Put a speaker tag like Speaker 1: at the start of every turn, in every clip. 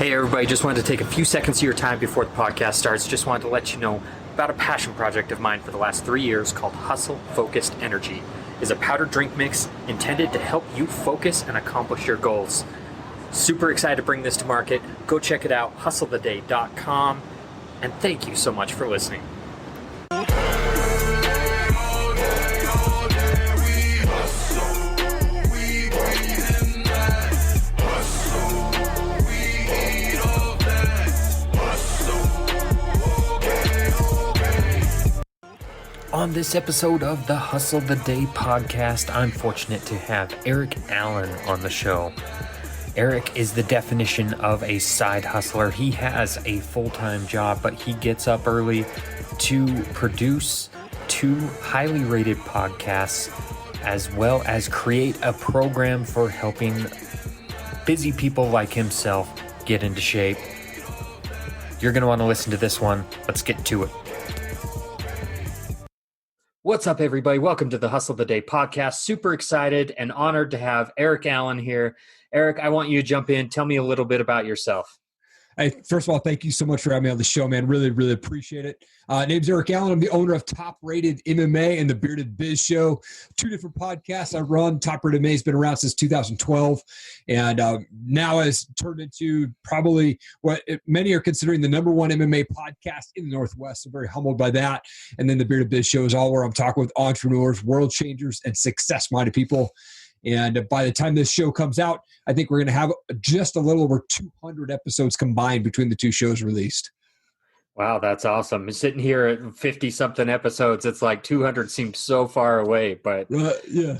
Speaker 1: Hey everybody, just wanted to take a few seconds of your time before the podcast starts. Just wanted to let you know about a passion project of mine for the last 3 years called Hustle Focused Energy. It's a powdered drink mix intended to help you focus and accomplish your goals. Super excited to bring this to market. Go check it out, hustletheday.com. And thank you so much for listening. On this episode of the Hustle the Day podcast, I'm fortunate to have Erik Allen on the show. Erik is the definition of a side hustler. He has a full-time job, but he gets up early to produce 2 highly rated podcasts, as well as create a program for helping busy people like himself get into shape. You're going to want to listen to this one. Let's get to it. What's up, everybody? Welcome to the Hustle the Day podcast. Super excited and honored to have Erik Allen here. Erik, I want you to jump in. Tell me a little bit about yourself.
Speaker 2: Hey, first of all, thank you so much for having me on the show, man. Really, really appreciate it. Name's Erik Allen. I'm the owner of Top Rated MMA and the Bearded Biz Show. 2 different podcasts I run. Top Rated MMA has been around since 2012, and now has turned into probably what many are considering the #1 MMA podcast in the Northwest. I'm very humbled by that. And then the Bearded Biz Show is all where I'm talking with entrepreneurs, world changers, and success-minded people. And by the time this show comes out, I think we're going to have just a little over 200 episodes combined between the 2 shows released.
Speaker 1: Wow, that's awesome. Sitting here at 50-something episodes, it's like 200 seems so far away. But
Speaker 2: yeah.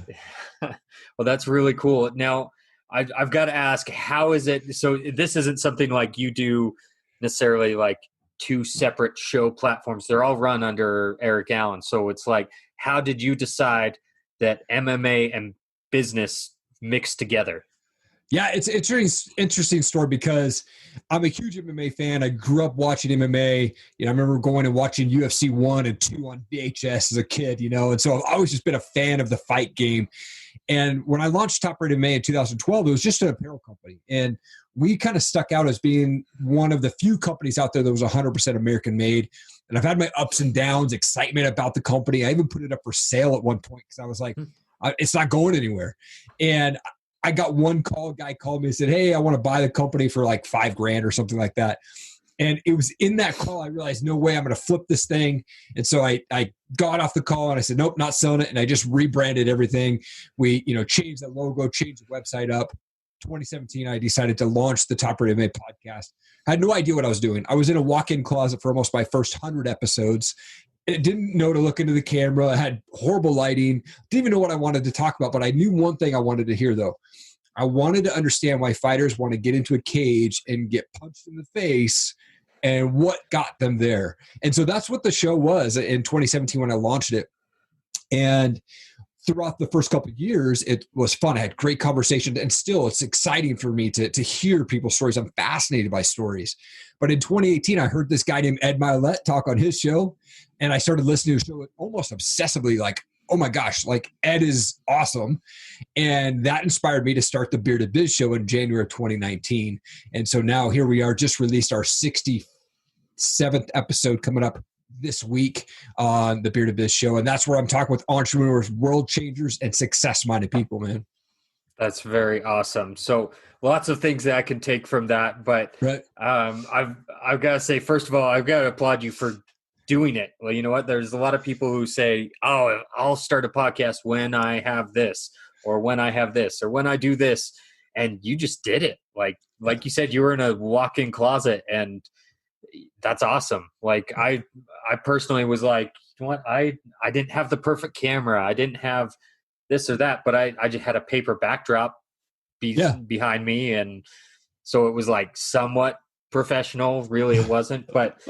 Speaker 1: Well, that's really cool. Now, I've got to ask, how is it? So this isn't something like you do necessarily like 2 separate show platforms. They're all run under Erik Allen. So it's like, how did you decide that MMA and business mixed together?
Speaker 2: Yeah, it's an interesting story because I'm a huge MMA fan. I grew up watching MMA. I remember going and watching UFC 1 and 2 on VHS as a kid, and so I've always just been a fan of the fight game. And when I launched Top Rated MMA in 2012, it was just an apparel company. And we kind of stuck out as being one of the few companies out there that was 100% American made. And I've had my ups and downs, excitement about the company. I even put it up for sale at one point because I was like, it's not going anywhere. And I got one call. A guy called me and said, "Hey, I want to buy the company for like $5,000 or something like that." And it was in that call I realized, no way, I'm going to flip this thing. And so I got off the call and I said, nope, not selling it. And I just rebranded everything. We, changed the logo, changed the website up. 2017, I decided to launch the Top Rated MMA podcast. I had no idea what I was doing. I was in a walk-in closet for almost my first 100 episodes. It didn't know to look into the camera. I had horrible lighting. Didn't even know what I wanted to talk about, but I knew one thing I wanted to hear, though. I wanted to understand why fighters want to get into a cage and get punched in the face and what got them there. And so that's what the show was in 2017 when I launched it. And throughout the first couple of years, it was fun. I had great conversations, and still it's exciting for me to hear people's stories. I'm fascinated by stories. But in 2018, I heard this guy named Ed Milet talk on his show, and I started listening to the show almost obsessively, like, oh my gosh, like Ed is awesome. And that inspired me to start the Bearded Biz Show in January of 2019. And so now here we are, just released our 67th episode coming up this week on the Bearded Biz Show. And that's where I'm talking with entrepreneurs, world changers, and success-minded people, man.
Speaker 1: That's very awesome. So lots of things that I can take from that. But
Speaker 2: right.
Speaker 1: I've got to say, first of all, I've got to applaud you for doing it. Well, you know what? There's a lot of people who say, oh, I'll start a podcast when I have this, or when I have this, or when I do this. And you just did it. Like you said, you were in a walk-in closet, and that's awesome. Like I personally was like, you know what? I didn't have the perfect camera. I didn't have this or that, but I just had a paper backdrop behind me. And so it was like somewhat professional. Really, it wasn't, but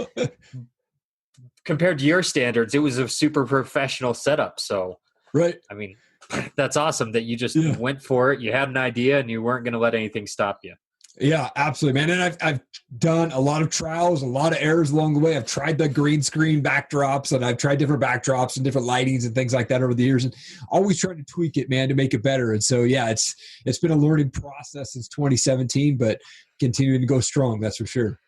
Speaker 1: compared to your standards, it was a super professional setup. So,
Speaker 2: right.
Speaker 1: I mean, that's awesome that you just went for it. You had an idea and you weren't going to let anything stop you.
Speaker 2: Yeah, absolutely, man. And I've done a lot of trials, a lot of errors along the way. I've tried the green screen backdrops, and I've tried different backdrops and different lightings and things like that over the years, and always trying to tweak it, man, to make it better. And so, yeah, it's been a learning process since 2017, but continuing to go strong. That's for sure.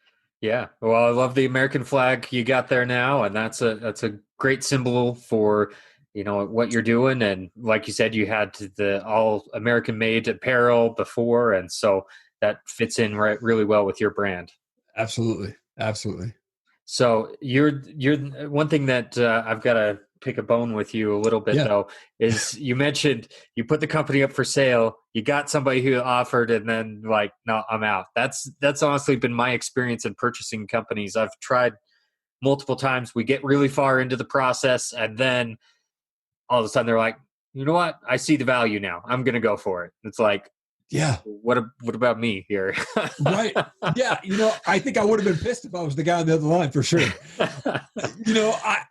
Speaker 1: Yeah. Well, I love the American flag you got there now, and that's a great symbol for, what you're doing. And like you said, you had the all American made apparel before, and so that fits in really well with your brand.
Speaker 2: Absolutely. Absolutely.
Speaker 1: So you're one thing that I've got to pick a bone with you a little bit, though, is you mentioned you put the company up for sale. You got somebody who offered, and then like, no, I'm out. That's honestly been my experience in purchasing companies. I've tried multiple times. We get really far into the process, and then all of a sudden they're like, you know what? I see the value now. I'm going to go for it. It's like,
Speaker 2: yeah.
Speaker 1: What about me here?
Speaker 2: Right. Yeah. I think I would have been pissed if I was the guy on the other line for sure.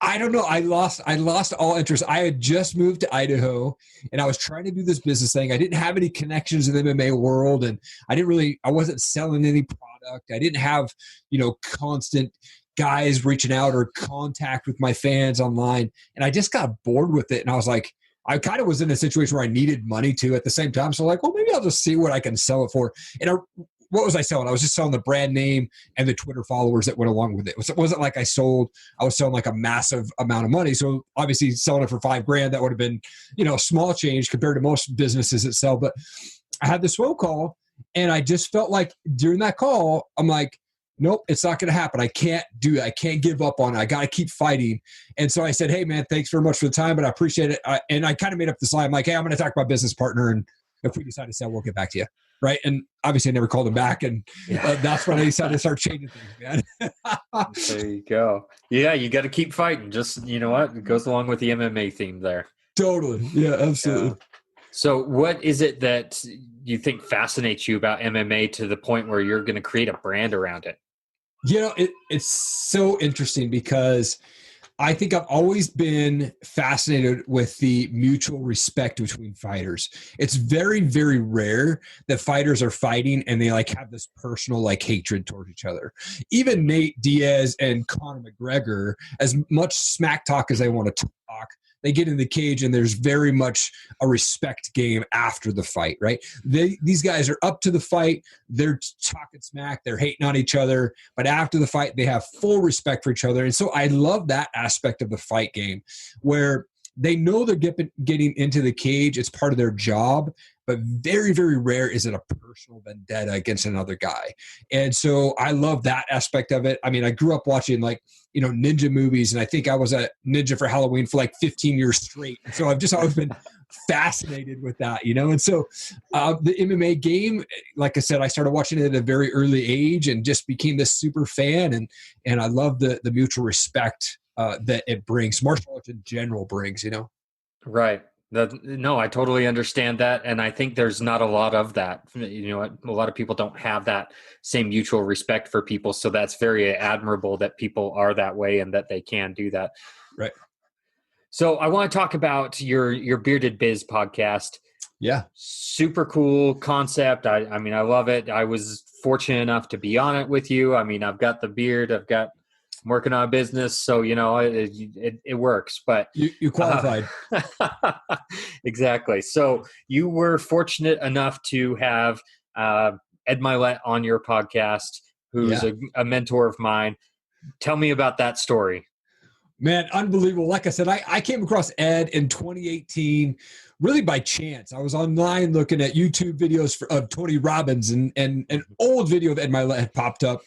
Speaker 2: I don't know. I lost all interest. I had just moved to Idaho and I was trying to do this business thing. I didn't have any connections in the MMA world, and I wasn't selling any product. I didn't have, constant guys reaching out or contact with my fans online. And I just got bored with it. And I was like, I kind of was in a situation where I needed money too at the same time. So like, well, maybe I'll just see what I can sell it for. And what was I selling? I was just selling the brand name and the Twitter followers that went along with it. It wasn't like I was selling like a massive amount of money. So obviously selling it for $5,000, that would have been, small change compared to most businesses that sell. But I had this phone call and I just felt like during that call, I'm like, nope, it's not going to happen. I can't do it. I can't give up on it. I got to keep fighting. And so I said, hey, man, thanks very much for the time, but I appreciate it. And I kind of made up this line. I'm like, hey, I'm going to talk to my business partner, and if we decide to sell, we'll get back to you. Right. And obviously I never called him back. And that's when I decided to start changing things, man.
Speaker 1: There you go. Yeah, you got to keep fighting. Just, you know what? It goes along with the MMA theme there.
Speaker 2: Totally. Yeah, absolutely.
Speaker 1: Yeah. So what is it that you think fascinates you about MMA to the point where you're going to create a brand around it?
Speaker 2: It's so interesting because I think I've always been fascinated with the mutual respect between fighters. It's very, very rare that fighters are fighting and they like have this personal like hatred towards each other. Even Nate Diaz and Conor McGregor, as much smack talk as they want to talk, they get in the cage and there's very much a respect game after the fight, right? These guys are up to the fight. They're talking smack. They're hating on each other. But after the fight, they have full respect for each other. And so I love that aspect of the fight game where they know they're getting into the cage. It's part of their job. But very, very rare is it a personal vendetta against another guy. And so I love that aspect of it. I mean, I grew up watching ninja movies, and I think I was a ninja for Halloween for like 15 years straight. So I've just always been fascinated with that, And so the MMA game, like I said, I started watching it at a very early age and just became this super fan. And I love the mutual respect that it brings, martial arts in general brings,
Speaker 1: Right. No, I totally understand that. And I think there's not a lot of that. A lot of people don't have that same mutual respect for people. So that's very admirable that people are that way and that they can do that.
Speaker 2: Right.
Speaker 1: So I want to talk about your Bearded Biz podcast.
Speaker 2: Yeah.
Speaker 1: Super cool concept. I mean, I love it. I was fortunate enough to be on it with you. I mean, I've got the beard. I'm working on a business, so it works. But
Speaker 2: you qualified.
Speaker 1: Exactly. So you were fortunate enough to have Ed Milet on your podcast, who's a mentor of mine. Tell me about that story.
Speaker 2: Man, unbelievable. Like I said, I came across Ed in 2018, really by chance. I was online looking at YouTube videos of Tony Robbins, and an old video of Ed Milet had popped up.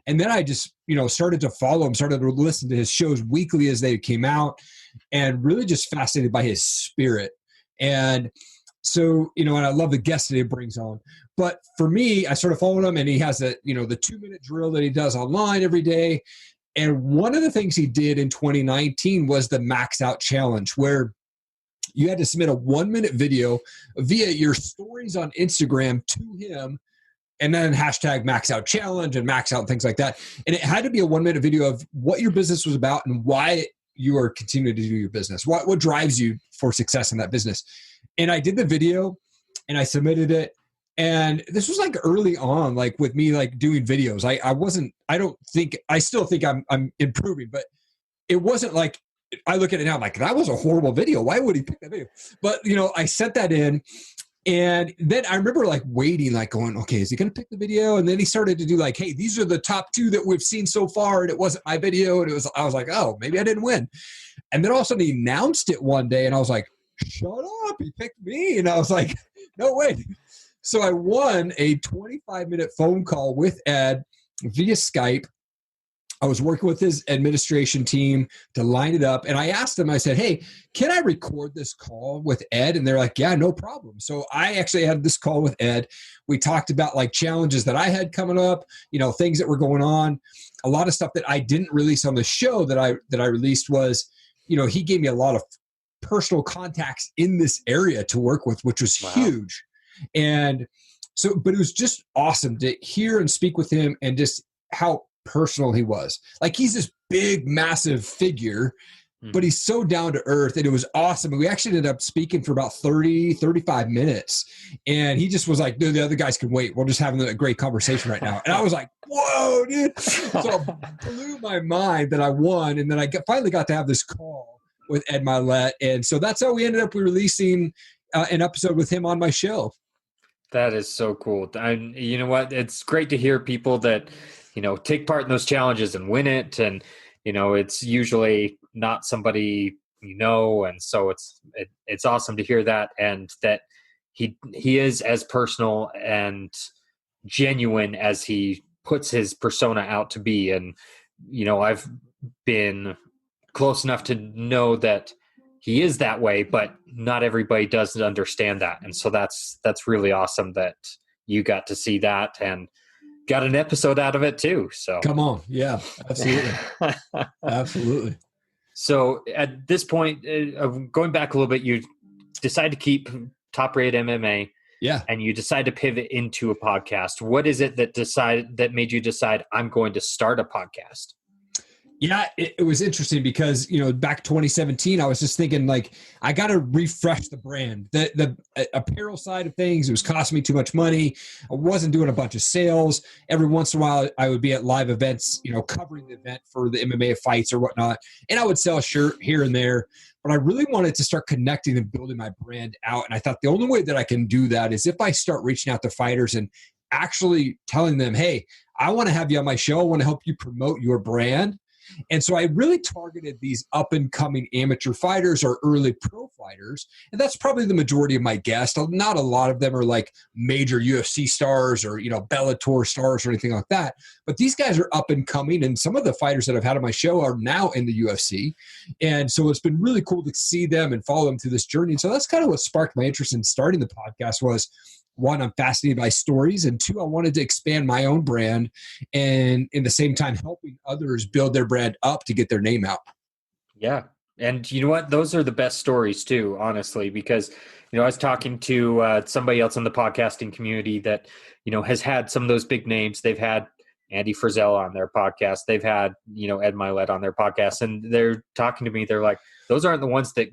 Speaker 2: And then I just, started to follow him, started to listen to his shows weekly as they came out, and really just fascinated by his spirit. And so, and I love the guests that he brings on. But for me, I sort of followed him, and he has the 2-minute drill that he does online every day. And one of the things he did in 2019 was the Max Out Challenge, where you had to submit a 1-minute video via your stories on Instagram to him, and then hashtag Max Out Challenge and Max Out and things like that. And it had to be a 1-minute video of what your business was about and why you are continuing to do your business. What drives you for success in that business. And I did the video and I submitted it. And this was like early on, like with me, like doing videos. I still think I'm improving, but it wasn't like, I look at it now, I'm like, that was a horrible video. Why would he pick that video? But, I sent that in. And then I remember like waiting, like going, okay, is he going to pick the video? And then he started to do like, hey, these are the top 2 that we've seen so far. And it wasn't my video. And I was like, oh, maybe I didn't win. And then all of a sudden he announced it one day and I was like, shut up. He picked me. And I was like, no way. So I won a 25-minute phone call with Ed via Skype. I was working with his administration team to line it up. And I asked them, I said, hey, can I record this call with Ed? And they're like, yeah, no problem. So I actually had this call with Ed. We talked about like challenges that I had coming up, things that were going on. A lot of stuff that I didn't release on the show that I released was, he gave me a lot of personal contacts in this area to work with, which was huge. And so, but it was just awesome to hear and speak with him and just how personal he was. Like he's this big, massive figure, but he's so down to earth, and it was awesome. And we actually ended up speaking for about 35 minutes. And he just was like, dude, the other guys can wait. We're just having a great conversation right now. And I was like, whoa, dude. So it blew my mind that I won. And then I finally got to have this call with Ed Milet. And so that's how we ended up releasing an episode with him on my show.
Speaker 1: That is so cool. And you know what? It's great to hear people that, take part in those challenges and win it. And, it's usually not somebody, and so it's awesome to hear that. And that he is as personal and genuine as he puts his persona out to be. And, I've been close enough to know that he is that way, but not everybody does understand that. And so that's really awesome that you got to see that and got an episode out of it too. So
Speaker 2: come on. Yeah, absolutely. Absolutely.
Speaker 1: So at this point, going back a little bit, you decide to keep Top Rated MMA.
Speaker 2: Yeah.
Speaker 1: And you decide to pivot into a podcast. What is it that made you decide I'm going to start a podcast?
Speaker 2: Yeah, it was interesting because, back 2017, I was just thinking like, I got to refresh the brand. The apparel side of things, it was costing me too much money. I wasn't doing a bunch of sales. Every once in a while, I would be at live events, covering the event for the MMA fights or whatnot. And I would sell a shirt here and there. But I really wanted to start connecting and building my brand out. And I thought the only way that I can do that is if I start reaching out to fighters and actually telling them, hey, I want to have you on my show. I want to help you promote your brand. And so I really targeted these up-and-coming amateur fighters or early pro fighters. And that's probably the majority of my guests. Not a lot of them are like major UFC stars or, Bellator stars or anything like that. But these guys are up-and-coming. And some of the fighters that I've had on my show are now in the UFC. And so it's been really cool to see them and follow them through this journey. And so that's kind of what sparked my interest in starting the podcast was, one, I'm fascinated by stories, and 2, I wanted to expand my own brand and in the same time helping others build their brand up to get their name out.
Speaker 1: Yeah. And you know what? Those are the best stories too, honestly, because, I was talking to somebody else in the podcasting community that, has had some of those big names. They've had Andy Frizzell on their podcast. They've had, Ed Milet on their podcast, and they're talking to me. They're like, those aren't the ones that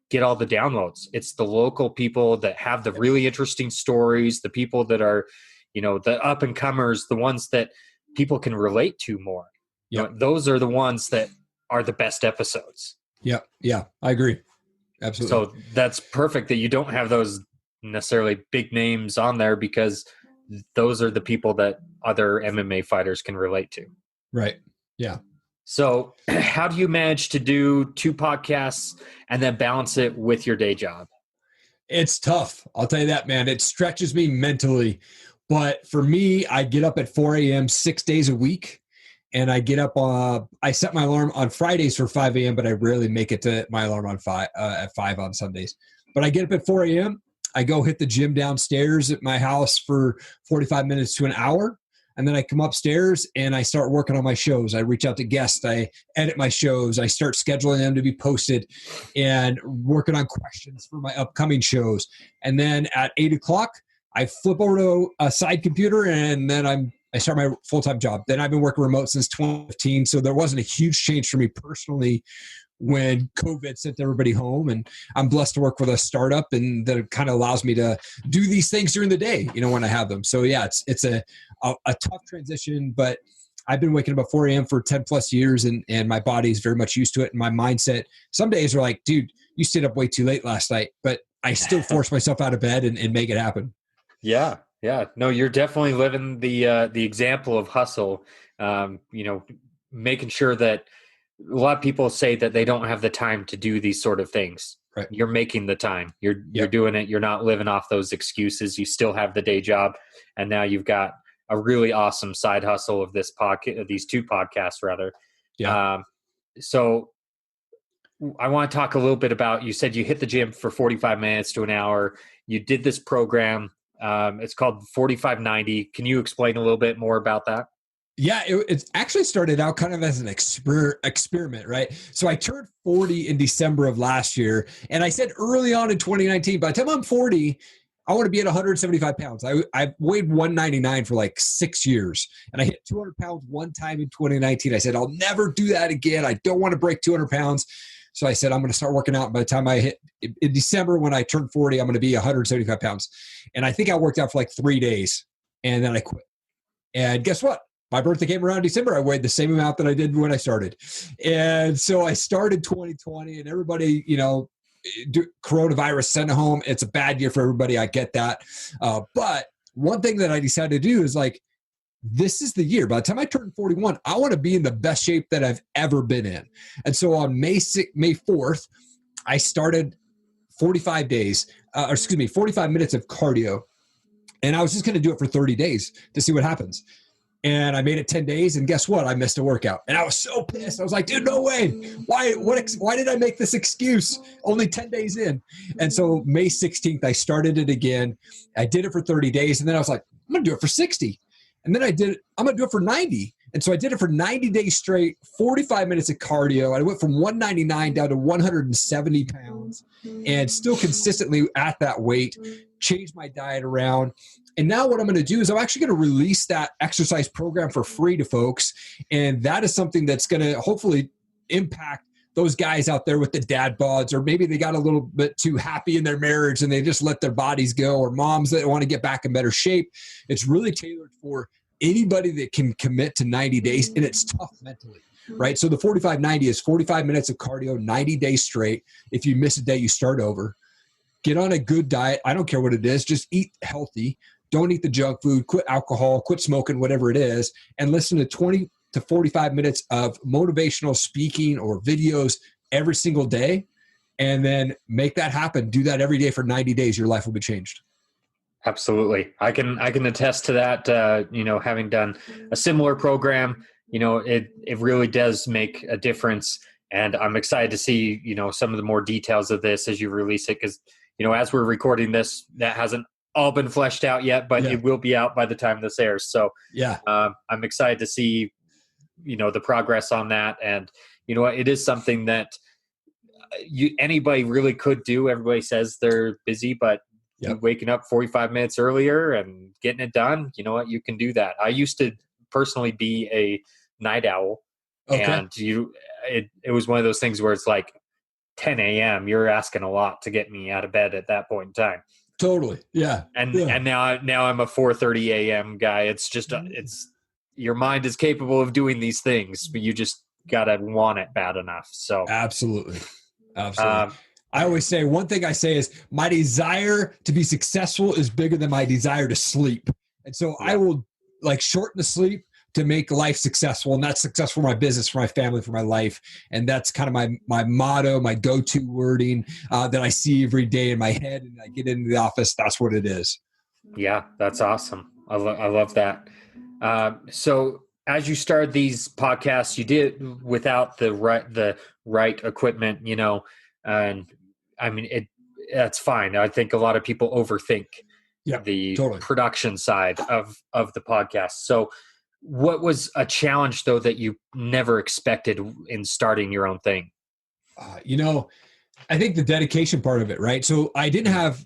Speaker 1: get all the downloads. It's the local people that have the really interesting stories, the people that are, the up and comers, the ones that people can relate to more.
Speaker 2: Yep.
Speaker 1: Those are the ones that are the best episodes.
Speaker 2: Yeah. Yeah. I agree. Absolutely.
Speaker 1: So that's perfect that you don't have those necessarily big names on there, because those are the people that other MMA fighters can relate to.
Speaker 2: Right. Yeah.
Speaker 1: So how do you manage to do 2 podcasts and then balance it with your day job?
Speaker 2: It's tough. I'll tell you that, man. It stretches me mentally. But for me, I get up at 4 a.m. 6 days a week. And I get up, I set my alarm on Fridays for 5 a.m., but I rarely make it to my alarm on at 5 on Sundays. But I get up at 4 a.m. I go hit the gym downstairs at my house for 45 minutes to an hour. And then I come upstairs and I start working on my shows. I reach out to guests. I edit my shows. I start scheduling them to be posted and working on questions for my upcoming shows. And then at 8 o'clock, I flip over to a side computer and then I start my full-time job. Then I've been working remote since 2015. So there wasn't a huge change for me personally when COVID sent everybody home, and I'm blessed to work with a startup, and that kind of allows me to do these things during the day, when I have them. So yeah, it's a tough transition, but I've been waking up at 4 a.m. for 10 plus years, and my body's very much used to it. And my mindset, some days are like, dude, you stayed up way too late last night, but I still force myself out of bed and make it happen.
Speaker 1: Yeah. Yeah. No, you're definitely living the example of hustle. Making sure that a lot of people say that they don't have the time to do these sort of things.
Speaker 2: Right.
Speaker 1: You're making the time. You're doing it. You're not living off those excuses. You still have the day job, and now you've got a really awesome side hustle of this podcast, these two podcasts rather.
Speaker 2: Yeah.
Speaker 1: So I want to talk a little bit about, you said you hit the gym for 45 minutes to an hour. You did this program. It's called 4590. Can you explain a little bit more about that?
Speaker 2: Yeah, it actually started out kind of as an experiment, right? So I turned 40 in December of last year, and I said early on in 2019, by the time I'm 40, I want to be at 175 pounds. I weighed 199 for like 6 years, and I hit 200 pounds one time in 2019. I said, I'll never do that again. I don't want to break 200 pounds. So I said, I'm going to start working out. By the time I hit in December, when I turned 40, I'm going to be 175 pounds. And I think I worked out for like 3 days, and then I quit. And guess what? My birthday came around in December. I weighed the same amount that I did when I started. And so I started 2020, and everybody, coronavirus sent home. It's a bad year for everybody. I get that. But one thing that I decided to do is like, this is the year. By the time I turn 41, I want to be in the best shape that I've ever been in. And so on May 4th, I started 45 minutes of cardio. And I was just going to do it for 30 days to see what happens. And I made it 10 days, and guess what? I missed a workout. And I was so pissed. I was like, dude, no way. Why did I make this excuse only 10 days in? And so May 16th, I started it again. I did it for 30 days. And then I was like, I'm going to do it for 60. And then I'm going to do it for 90. And so I did it for 90 days straight, 45 minutes of cardio. I went from 199 down to 170 pounds, and still consistently at that weight, changed my diet around. And now what I'm going to do is I'm actually going to release that exercise program for free to folks. And that is something that's going to hopefully impact those guys out there with the dad bods, or maybe they got a little bit too happy in their marriage and they just let their bodies go, or moms that want to get back in better shape. It's really tailored for anybody that can commit to 90 days, and it's tough mentally, right? So the 45-90 is 45 minutes of cardio, 90 days straight. If you miss a day, you start over. Get on a good diet. I don't care what it is. Just eat healthy. Don't eat the junk food, quit alcohol, quit smoking, whatever it is, and listen to 20 to 45 minutes of motivational speaking or videos every single day, and then make that happen. Do that every day for 90 days. Your life will be changed.
Speaker 1: Absolutely. I can attest to that. Having done a similar program, it really does make a difference. And I'm excited to see, some of the more details of this as you release it. Because, as we're recording this, that hasn't all been fleshed out yet, but it will be out by the time this airs. So I'm excited to see, the progress on that. And, it is something that anybody really could do. Everybody says they're busy, but waking up 45 minutes earlier and getting it done, you know what, you can do that. I used to personally be a night owl. Okay. And it was one of those things where it's like 10 a.m. You're asking a lot to get me out of bed at that point in time.
Speaker 2: Totally. Yeah.
Speaker 1: And now I'm a 4:30 a.m. guy. It's just your mind is capable of doing these things, but you just gotta want it bad enough. So
Speaker 2: absolutely. I always say, one thing I say is my desire to be successful is bigger than my desire to sleep. And so I will shorten the sleep to make life successful. And that's successful for my business, for my family, for my life. And that's kind of my motto, my go-to wording that I see every day in my head. And I get into the office. That's what it is.
Speaker 1: Yeah, that's awesome. I love that. So as you started these podcasts, you did without the right equipment, and I mean, that's fine. I think a lot of people overthink the production side of the podcast. So what was a challenge though that you never expected in starting your own thing?
Speaker 2: I think the dedication part of it, right? So I didn't have,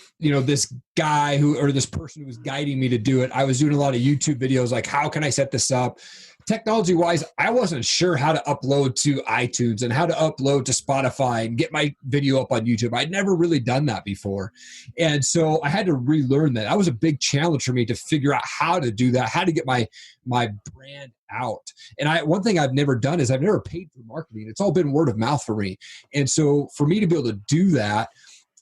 Speaker 2: this guy or this person who was guiding me to do it. I was doing a lot of YouTube videos, like, how can I set this up? technology wise, I wasn't sure how to upload to iTunes and how to upload to Spotify and get my video up on YouTube. I'd never really done that before. And so I had to relearn that. That was a big challenge for me to figure out how to do that, how to get my brand out. And one thing I've never done is I've never paid for marketing. It's all been word of mouth for me. And so for me to be able to do that,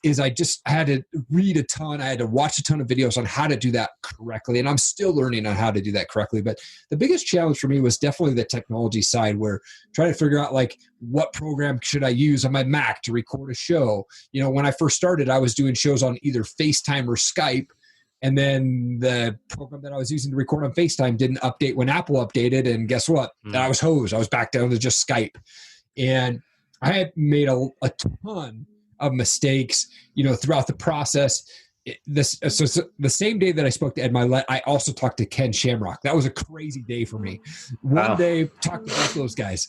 Speaker 2: is I had to read a ton. I had to watch a ton of videos on how to do that correctly. And I'm still learning on how to do that correctly. But the biggest challenge for me was definitely the technology side, where trying to figure out like what program should I use on my Mac to record a show. You know, when I first started, I was doing shows on either FaceTime or Skype. And then the program that I was using to record on FaceTime didn't update when Apple updated. And guess what? I was hosed. I was back down to just Skype. And I had made a ton of mistakes, you know, throughout the process. So the same day that I spoke to Ed Milet, I also talked to Ken Shamrock. That was a crazy day for me. One day, talked to both those guys.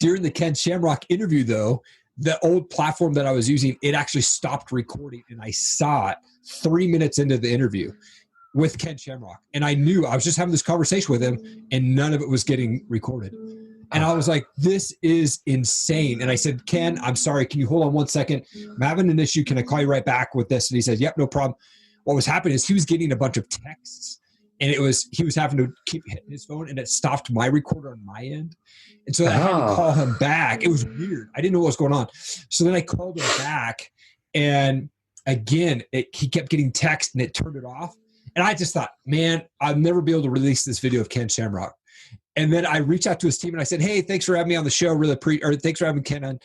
Speaker 2: During the Ken Shamrock interview, though, the old platform that I was using, it actually stopped recording, and I saw it 3 minutes into the interview with Ken Shamrock. And I knew I was just having this conversation with him, and none of it was getting recorded. And I was like, this is insane. And I said, Ken, I'm sorry. Can you hold on 1 second? I'm having an issue. Can I call you right back with this? And he said, yep, no problem. What was happening is he was getting a bunch of texts, and he was having to keep hitting his phone, and it stopped my recorder on my end. And so I had to call him back. It was weird. I didn't know what was going on. So then I called him back, and again, he kept getting text, and it turned it off. And I just thought, man, I'll never be able to release this video of Ken Shamrock. And then I reached out to his team, and I said, hey, thanks for having me on the show. Or thanks for having Ken on.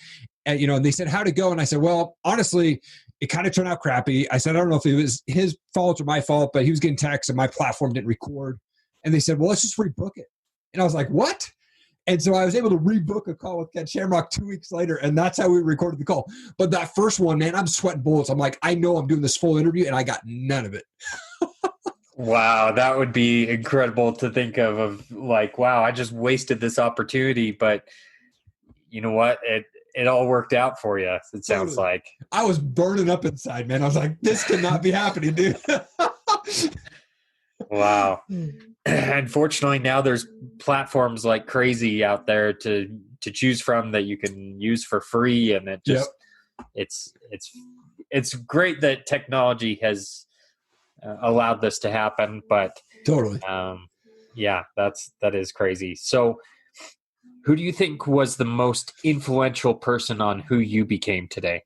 Speaker 2: And, you know, and they said, how'd it go? And I said, well, honestly, it kind of turned out crappy. I said, I don't know if it was his fault or my fault, but he was getting texts and my platform didn't record. And they said, well, let's just rebook it. And I was like, what? And so I was able to rebook a call with Ken Shamrock 2 weeks later, and that's how we recorded the call. But that first one, man, I'm sweating bullets. I'm like, I know I'm doing this full interview, and I got none of it.
Speaker 1: Wow, that would be incredible to think of like, wow, I just wasted this opportunity, but you know what? It all worked out for you. It sounds like.
Speaker 2: I was burning up inside, man. I was like, this cannot be happening, dude.
Speaker 1: Wow. Unfortunately, now there's platforms like crazy out there to choose from that you can use for free, and it just it's great that technology has allowed this to happen, but
Speaker 2: totally.
Speaker 1: Yeah, that is crazy. So who do you think was the most influential person on who you became today?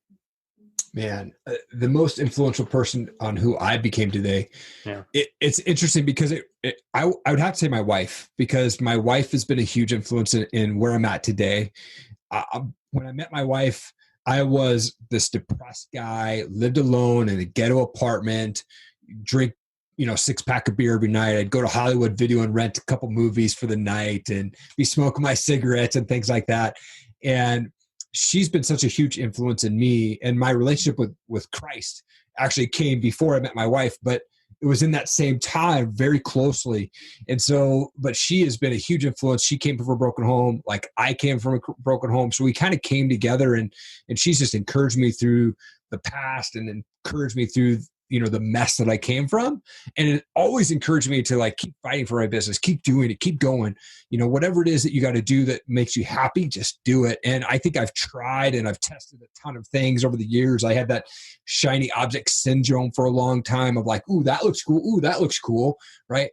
Speaker 2: Man, the most influential person on who I became today. Yeah. It's interesting because I would have to say my wife, because my wife has been a huge influence in where I'm at today. When I met my wife, I was this depressed guy, lived alone in a ghetto apartment, drink, 6-pack of beer every night. I'd go to Hollywood Video and rent a couple movies for the night and be smoking my cigarettes and things like that. And she's been such a huge influence in me, and my relationship with Christ actually came before I met my wife, but it was in that same time very closely. And so, but she has been a huge influence. She came from a broken home. Like I came from a broken home. So we kind of came together, and she's just encouraged me through the past and encouraged me through the mess that I came from. And it always encouraged me to like keep fighting for my business, keep doing it, keep going, whatever it is that you got to do that makes you happy, just do it. And I think I've tried and I've tested a ton of things over the years. I had that shiny object syndrome for a long time of like, ooh, that looks cool. Ooh, that looks cool. Right.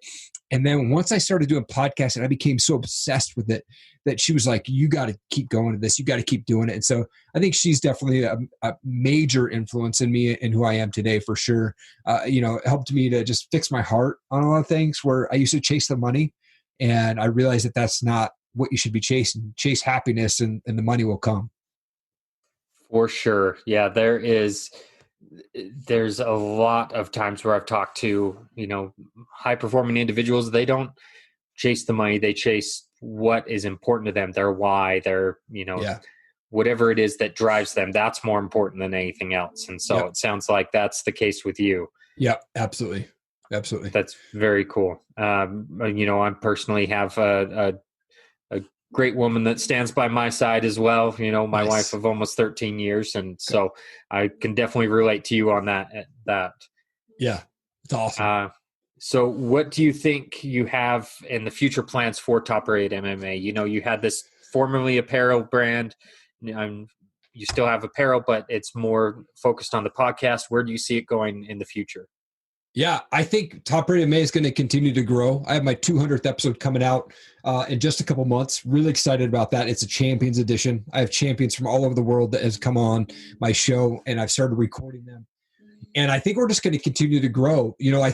Speaker 2: And then once I started doing podcasts, and I became so obsessed with it that she was like, you got to keep going to this. You got to keep doing it. And so I think she's definitely a major influence in me and who I am today for sure. It helped me to just fix my heart on a lot of things where I used to chase the money, and I realized that that's not what you should be chasing. Chase happiness, and the money will come.
Speaker 1: For sure. Yeah, there's a lot of times where I've talked to, high performing individuals. They don't chase the money. They chase what is important to them, their why, their, whatever it is that drives them. That's more important than anything else. And so It sounds like that's the case with you.
Speaker 2: Yeah, absolutely. Absolutely.
Speaker 1: That's very cool. I personally have a great woman that stands by my side as well. My
Speaker 2: Nice.
Speaker 1: wife of almost 13 years. And so I can definitely relate to you on that.
Speaker 2: Yeah. It's awesome.
Speaker 1: So what do you think you have in the future plans for Top Rated MMA? You know, you had this formerly apparel brand. You still have apparel, but it's more focused on the podcast. Where do you see it going in the future?
Speaker 2: Yeah, I think Top Rated MMA is going to continue to grow. I have my 200th episode coming out in just a couple months. Really excited about that. It's a champions edition. I have champions from all over the world that has come on my show, and I've started recording them. And I think we're just going to continue to grow. You know, I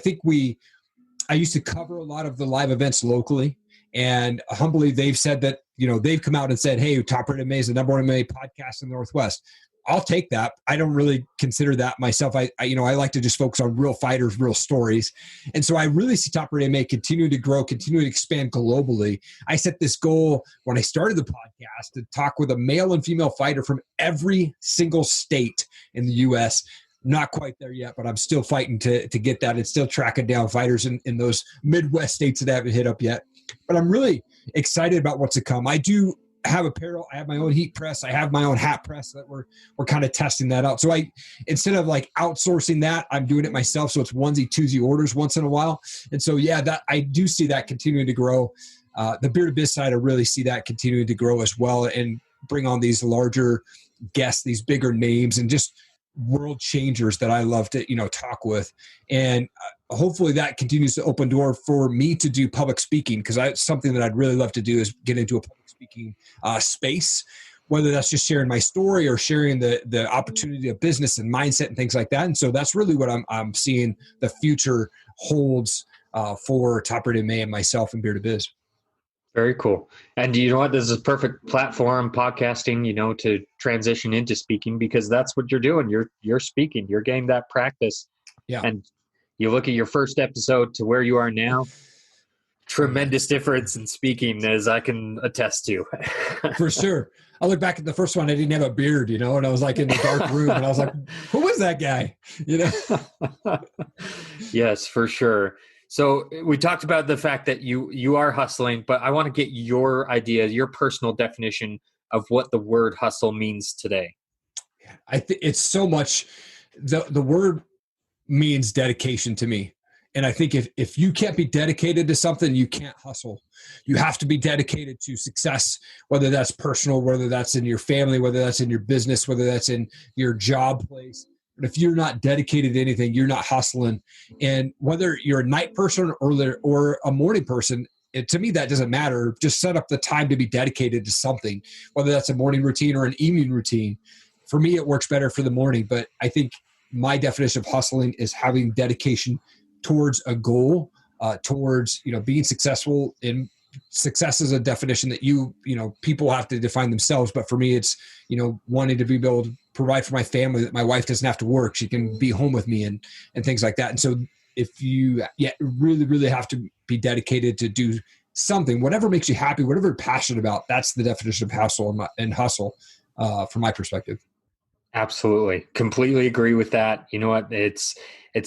Speaker 2: used to cover a lot of the live events locally, and humbly they've said that, you know, they've come out and said, hey, Top Rated MMA is the #1 MMA podcast in the Northwest. I'll take that. I don't really consider that myself. I like to just focus on real fighters, real stories. And so I really see Top Rated MMA continue to grow, continue to expand globally. I set this goal when I started the podcast to talk with a male and female fighter from every single state in the U.S. Not quite there yet, but I'm still fighting to get that and still tracking down fighters in those Midwest states that I haven't hit up yet. But I'm really excited about what's to come. I do have apparel. I have my own heat press. I have my own hat press that we're kind of testing that out. So instead of like outsourcing that, I'm doing it myself. So it's onesie, twosie orders once in a while. And so, yeah, that I do see that continuing to grow. The Bearded Biz side, I really see that continuing to grow as well and bring on these larger guests, these bigger names, and just world changers that I love to, talk with. And hopefully that continues to open door for me to do public speaking, because something that I'd really love to do is get into a public speaking space, whether that's just sharing my story or sharing the opportunity of business and mindset and things like that. And so that's really what I'm seeing the future holds for Top Rated MMA and myself and Bearded Biz.
Speaker 1: Very cool. And you know what? This is a perfect platform, podcasting, to transition into speaking, because that's what you're doing. You're speaking. You're getting that practice.
Speaker 2: Yeah.
Speaker 1: And you look at your first episode to where you are now, tremendous difference in speaking, as I can attest to.
Speaker 2: For sure. I look back at the first one, I didn't have a beard, and I was like in the dark room, and I was like, who was that guy?
Speaker 1: Yes, for sure. So we talked about the fact that you are hustling, but I want to get your idea, your personal definition of what the word hustle means today.
Speaker 2: I think it's so much. The word means dedication to me. And I think if you can't be dedicated to something, you can't hustle. You have to be dedicated to success, whether that's personal, whether that's in your family, whether that's in your business, whether that's in your job place. But if you're not dedicated to anything, you're not hustling. And whether you're a night person or a morning person, to me, that doesn't matter. Just set up the time to be dedicated to something, whether that's a morning routine or an evening routine. For me, it works better for the morning. But I think my definition of hustling is having dedication towards a goal, towards being successful. In success is a definition that people have to define themselves. But for me, it's wanting to be able to provide for my family, that my wife doesn't have to work, she can be home with me and things like that. And so if you really, really have to be dedicated to do something, whatever makes you happy, whatever you're passionate about, that's the definition of hustle and hustle from my perspective.
Speaker 1: Absolutely. Completely agree with that. You know what? It's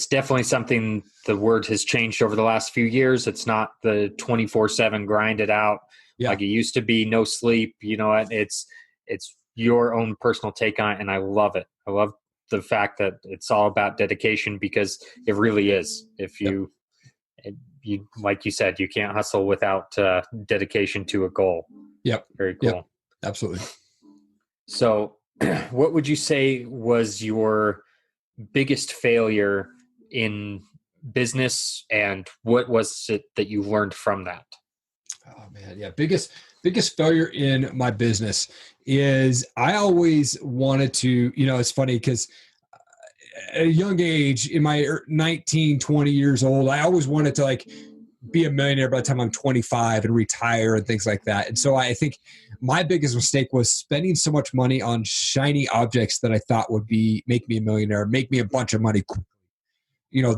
Speaker 1: definitely something, the word has changed over the last few years. It's not the 24/7 grind it out like it used to be, no sleep. You know what? It's your own personal take on it, and I love it. I love the fact that it's all about dedication, because it really is. If you like you said, you can't hustle without dedication to a goal.
Speaker 2: Yep.
Speaker 1: Very cool.
Speaker 2: Yep. Absolutely.
Speaker 1: So what would you say was your biggest failure in business, and what was it that you learned from that?
Speaker 2: Oh man, yeah. Biggest failure in my business is I always wanted to, it's funny because at a young age, in my 19, 20 years old, I always wanted to be a millionaire by the time I'm 25 and retire and things like that. And so I think my biggest mistake was spending so much money on shiny objects that I thought would make me a millionaire, make me a bunch of money quickly.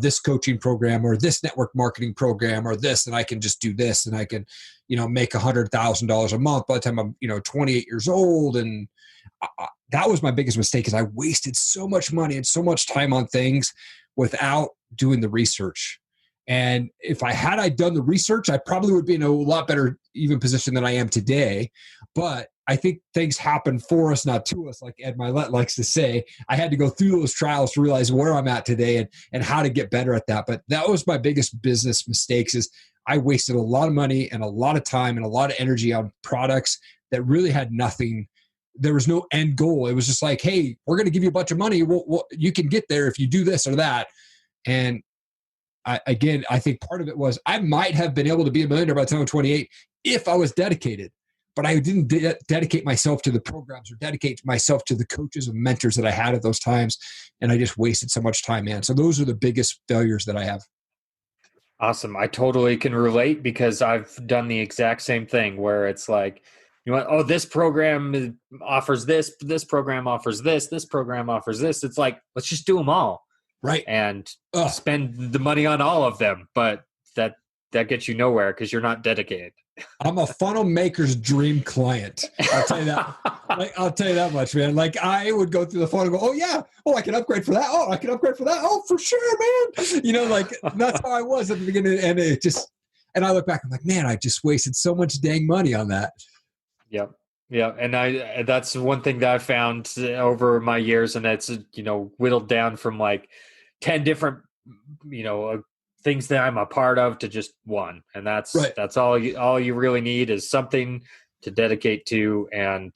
Speaker 2: This coaching program or this network marketing program or this, and I can just do this and I can, make $100,000 a month by the time I'm, 28 years old. And that was my biggest mistake, is I wasted so much money and so much time on things without doing the research. And if I done the research, I probably would be in a lot better even position than I am today. But I think things happen for us, not to us, like Ed Milet likes to say. I had to go through those trials to realize where I'm at today and how to get better at that. But that was my biggest business mistakes is I wasted a lot of money and a lot of time and a lot of energy on products that really had nothing. There was no end goal. It was just like, hey, we're going to give you a bunch of money. Well, you can get there if you do this or that. And I think part of it was I might have been able to be a millionaire by the time I'm 28 if I was dedicated, but I didn't dedicate myself to the programs or dedicate myself to the coaches and mentors that I had at those times. And I just wasted so much time, man. So those are the biggest failures that I have.
Speaker 1: Awesome. I totally can relate because I've done the exact same thing where it's like, you know what? Oh, this program offers this, this program offers this, this program offers this. It's like, let's just do them all.
Speaker 2: Right.
Speaker 1: And spend the money on all of them. But that gets you nowhere because you're not dedicated.
Speaker 2: I'm a funnel maker's dream client. I'll tell you that. I'll tell you that much, man. Like I would go through the funnel and go, oh yeah. Oh, I can upgrade for that. Oh, I can upgrade for that. Oh, for sure, man. You know, like that's how I was at the beginning. And I look back, I'm like, man, I just wasted so much dang money on that.
Speaker 1: Yep. Yeah. And that's one thing that I found over my years. And it's, whittled down from like 10 different, things that I'm a part of to just one. And that's all you really need is something to dedicate to. And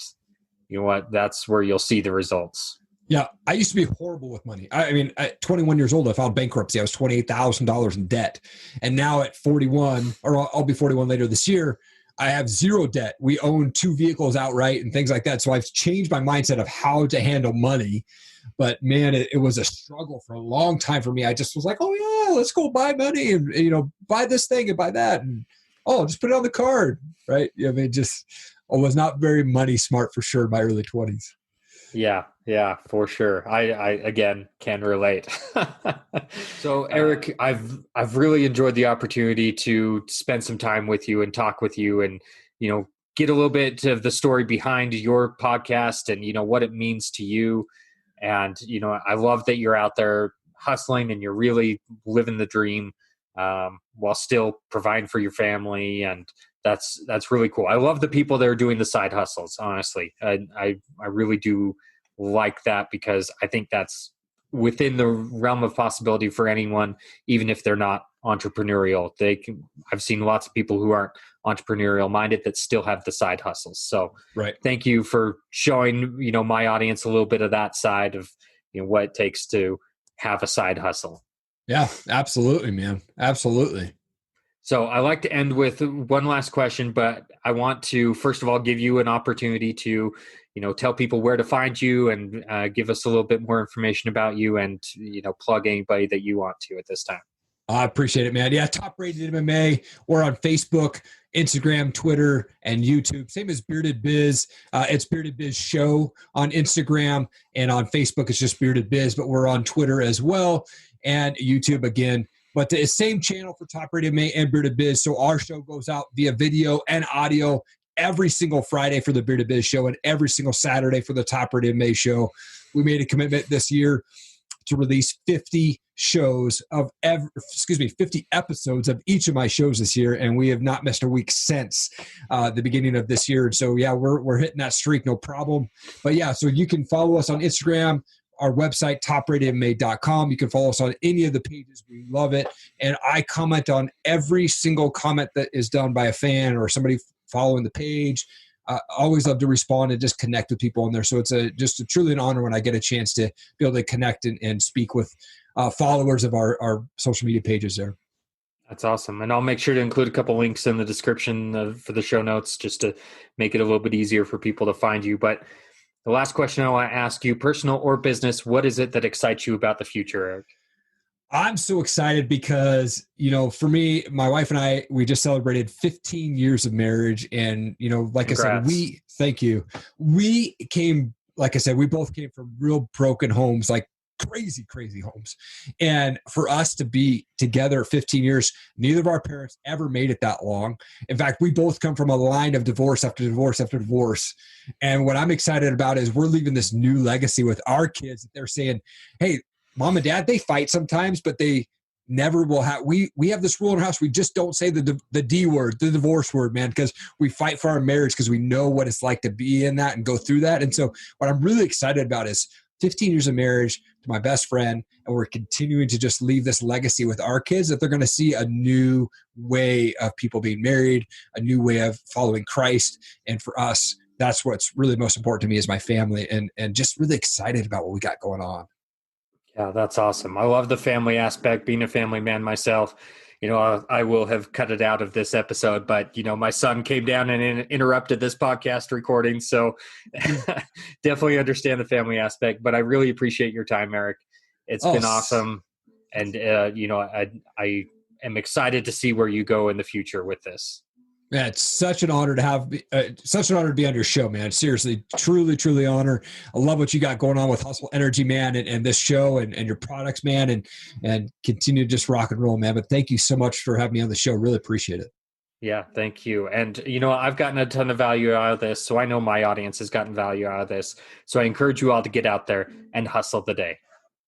Speaker 1: you know what, that's where you'll see the results.
Speaker 2: Yeah. I used to be horrible with money. I mean, at 21 years old, I filed bankruptcy. I was $28,000 in debt. And now at 41, or I'll be 41 later this year, I have zero debt. We own 2 vehicles outright and things like that. So I've changed my mindset of how to handle money. But man, it was a struggle for a long time for me. I just was like, oh yeah, let's go buy money and, buy this thing and buy that. And just put it on the card. Right. I mean, I was not very money smart for sure in my early 20s.
Speaker 1: Yeah, for sure. I again can relate. So Erik, I've really enjoyed the opportunity to spend some time with you and talk with you and, get a little bit of the story behind your podcast and, what it means to you. And, I love that you're out there hustling and you're really living the dream while still providing for your family. And that's really cool. I love the people that are doing the side hustles, honestly. I really do like that because I think that's within the realm of possibility for anyone, even if they're not entrepreneurial. I've seen lots of people who aren't entrepreneurial minded that still have the side hustles. So Thank you for showing, my audience a little bit of that side of, what it takes to have a side hustle.
Speaker 2: Yeah, absolutely, man. Absolutely.
Speaker 1: So I like to end with one last question, but I want to, first of all, give you an opportunity to, tell people where to find you and give us a little bit more information about you and, plug anybody that you want to at this time.
Speaker 2: I appreciate it, man. Yeah, Top Rated MMA. We're on Facebook, Instagram, Twitter, and YouTube. Same as Bearded Biz. It's Bearded Biz Show on Instagram, and on Facebook it's just Bearded Biz, but we're on Twitter as well, and YouTube again. But the same channel for Top Rated MMA and Bearded Biz. So our show goes out via video and audio every single Friday for the Bearded Biz Show and every single Saturday for the Top Rated MMA Show. We made a commitment this year to release 50 episodes of each of my shows this year, and we have not missed a week since the beginning of this year. And so, yeah, we're hitting that streak, no problem. But yeah, so you can follow us on Instagram, our website, topratedmma.com. You can follow us on any of the pages. We love it. And I comment on every single comment that is done by a fan or somebody following the page. Always love to respond and just connect with people on there. So it's just truly an honor when I get a chance to be able to connect and speak with followers of our social media pages there.
Speaker 1: That's awesome. And I'll make sure to include a couple links in the description for the show notes just to make it a little bit easier for people to find you. But the last question I want to ask you, personal or business, what is it that excites you about the future, Erik?
Speaker 2: I'm so excited because, for me, my wife and I, we just celebrated 15 years of marriage. And, like
Speaker 1: Congrats.
Speaker 2: I said, thank you. We came, like I said, we both came from real broken homes, like crazy, crazy homes. And for us to be together 15 years, neither of our parents ever made it that long. In fact, we both come from a line of divorce after divorce after divorce. And what I'm excited about is we're leaving this new legacy with our kids that they're saying, hey, Mom and Dad, they fight sometimes, but they never will have, we have this rule in our house. We just don't say the D word, the divorce word, man, because we fight for our marriage because we know what it's like to be in that and go through that. And so what I'm really excited about is 15 years of marriage to my best friend, and we're continuing to just leave this legacy with our kids, that they're going to see a new way of people being married, a new way of following Christ. And for us, that's what's really most important to me is my family, and just really excited about what we got going on.
Speaker 1: Yeah, that's awesome. I love the family aspect, being a family man myself. I will have cut it out of this episode, but, my son came down and interrupted this podcast recording. So definitely understand the family aspect, but I really appreciate your time, Erik. It's been awesome. And, I am excited to see where you go in the future with this.
Speaker 2: Man, it's such an honor to be on your show, man. Seriously, truly, truly honor. I love what you got going on with Hustle Energy, man, and this show and your products, man, and continue to just rock and roll, man. But thank you so much for having me on the show. Really appreciate it.
Speaker 1: Yeah, thank you. And, I've gotten a ton of value out of this, so I know my audience has gotten value out of this. So I encourage you all to get out there and hustle the day.